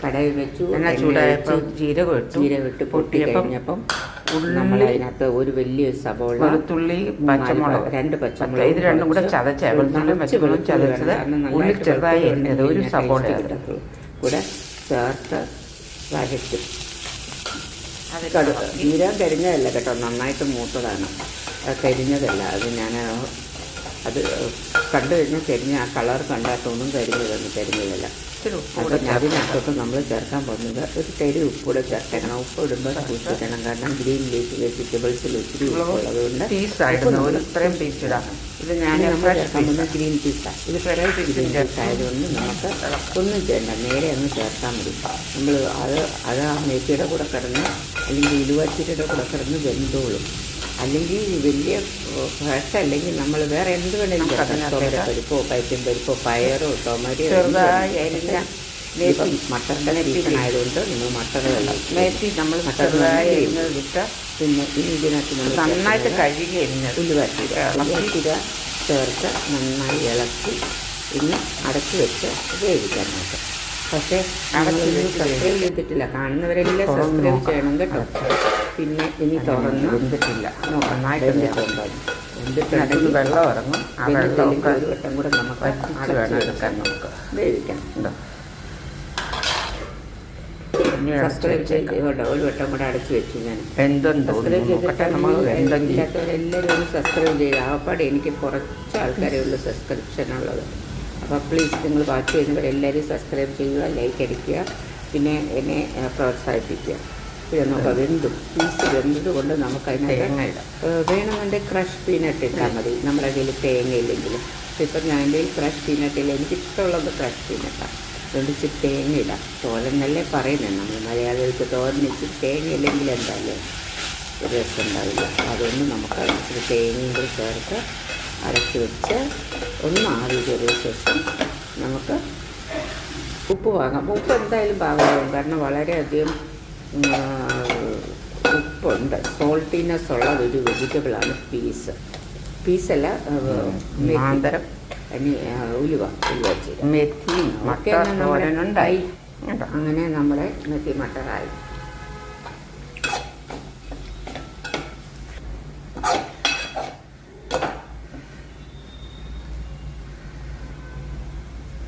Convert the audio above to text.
കടായി വെച്ചു, ചൂടായപ്പോൾ ജീരകം ഇട്ട് പൊട്ടി കഴിഞ്ഞപ്പം നമ്മളതിനകത്ത് ഒരു വലിയ സബോള, വെളുത്തുള്ളി, പച്ചമുളക്, 2 പച്ചമുളക്, ഇത് രണ്ടും കൂടെ ചതച്ച വെളുത്തുള്ളി പച്ചമുളകും ചതച്ചത്, ഉള്ളി ചെറുതായി എണ്ണത്, ഒരു സബോള കൂടെ ചേർത്ത് വഴറ്റും. ജീരകം കരിഞ്ഞതല്ല കേട്ടോ, നന്നായിട്ട് മൂത്തതാണ്, കരിഞ്ഞതല്ല. അത് ഞാൻ അത് കണ്ടു കഴിഞ്ഞാൽ കരിഞ്ഞ ആ കളർ കണ്ടാത്തൊന്നും കരിഞ്ഞതല്ല. അപ്പം അതിനകത്തോട്ട് നമ്മൾ ചേർക്കാൻ പോകുന്നത് ഒരു തരി ഉപ്പൂടെ ചേർക്കണം. ഉപ്പ് ഇടുമ്പോൾ സൂക്ഷിക്കണം, കാരണം ഗ്രീൻ ലീഫ് വെജിറ്റബിൾസിൽ ഒത്തിരി ഉള്ളതുകൊണ്ട് ഇത്രയും പീസ് ഇടാം. ഇത് ഞാൻ ചേർക്കാൻ പോകുന്നത് ഗ്രീൻ പീസാണ്. ഇത് ഗ്രീൻ പീസ് ആയതുകൊണ്ട് നമുക്ക് ഒന്നും ചെയ്യണ്ട, നേരെ അങ്ങ് ചേർത്താൽ മതി. നമ്മൾ അത് ആ മെത്തിയുടെ കൂടെ കിടന്ന് അല്ലെങ്കിൽ ഇലുവച്ചിയുടെ കൂടെ കിടന്ന് വെന്തോളും. അല്ലെങ്കിൽ വലിയ ഫ്രഷ് അല്ലെങ്കിൽ നമ്മൾ വേറെ എന്ത് വേണമെങ്കിലും പരിപ്പോ പരിപ്പും പരിപ്പോ പയറോ ടൊമാറ്റോ ചെറുതായി അരിഞ്ഞ മട്ടറിൻ്റെ സീസൺ ആയതുകൊണ്ട് നിങ്ങൾ മട്ടർ മേത്തി നമ്മൾ ചെറുതായി അരിഞ്ഞത് വിട്ട് പിന്നെ ഇതിനകത്ത് നമ്മൾ നന്നായിട്ട് കഴുകി അരിഞ്ഞത് ഉലുവ ചേർത്ത് നന്നായി ഇളക്കി ഇനി അടച്ചു വെച്ച് വേവിക്കാൻ നോക്കാം. പക്ഷേ സബ്സ്ക്രൈബ് ചെയ്തിട്ടില്ല കാണുന്നവരെല്ലാം സബ്സ്ക്രൈബ് ചെയ്യണം കേട്ടോ. പിന്നെ ഇനി തുറന്ന് വെന്തിട്ടില്ല, നന്നായിട്ട് വെന്തിട്ടുണ്ടെങ്കിൽ വെള്ളം ഇറങ്ങും. ഒരു വട്ടം കൂടെ നമുക്ക് വേണം എടുക്കാൻ, നമുക്ക് വേവിക്കാം. സബ്സ്ക്രൈബ് ചെയ്തോട്ടോ, ഒരു വട്ടം കൂടെ അടച്ചു വെച്ചു ഞാൻ. സബ്സ്ക്രൈബ് ചെയ്തിട്ടില്ലാത്തവരെല്ലാവരും ഒന്ന് സബ്സ്ക്രൈബ് ചെയ്യുക. ആപ്പാടെ എനിക്ക് കുറച്ച് ആൾക്കാരേ ഉള്ളൂ സബ്സ്ക്രിപ്ഷനുള്ളത്. അപ്പോൾ പ്ലീസ് നിങ്ങൾ ബാക്കി ചെയ്യുന്നവരെല്ലാവരും സബ്സ്ക്രൈബ് ചെയ്യുക, ലൈക്ക് അടിക്കുക, പിന്നെ എന്നെ പ്രോത്സാഹിപ്പിക്കുക. പിന്നെ നമുക്ക് പീസ് വെന്തത് കൊണ്ട് നമുക്ക് അതിനകത്ത് വേണമെന്നുണ്ടെങ്കിൽ ക്രഷ് പീനട്ട് ഇട്ടാൽ മതി. നമ്മുടെ കയ്യിൽ തേങ്ങയില്ലെങ്കിലും. ഇപ്പം ഞാൻ എൻ്റെ ക്രഷ് പീനട്ടില്ല, എനിക്കിഷ്ടമുള്ളത് ക്രഷ് പീനട്ടാണ്. അതുകൊണ്ട് ഇച്ചിരി തേങ്ങ ഇടാം. തോരനല്ലേ പറയുന്നത്, നമ്മൾ മലയാളികൾക്ക് തോരൻ ഇച്ചിരി തേങ്ങ ഇല്ലെങ്കിൽ എന്തായാലും ഒരു രസം ഉണ്ടാവില്ല. അതുകൊണ്ട് നമുക്ക് ഇച്ചിരി തേങ്ങയും കൂടി ചേർത്ത് അരച്ച് വെച്ച് ഒന്ന് ആവി കയറിയ ശേഷം നമുക്ക് ഉപ്പ് വാങ്ങാം. ഉപ്പ് എന്തായാലും പാകമാകും, കാരണം വളരെയധികം ഉപ്പുണ്ട്. സോൾട്ടിനെസ് ഉള്ള ഒരു വെജിറ്റബിളാണ് പീസല്ല മാന്തരം, ഉലുവ മെത്തി അങ്ങനെ നമ്മുടെ മെത്തി മട്ടറായി.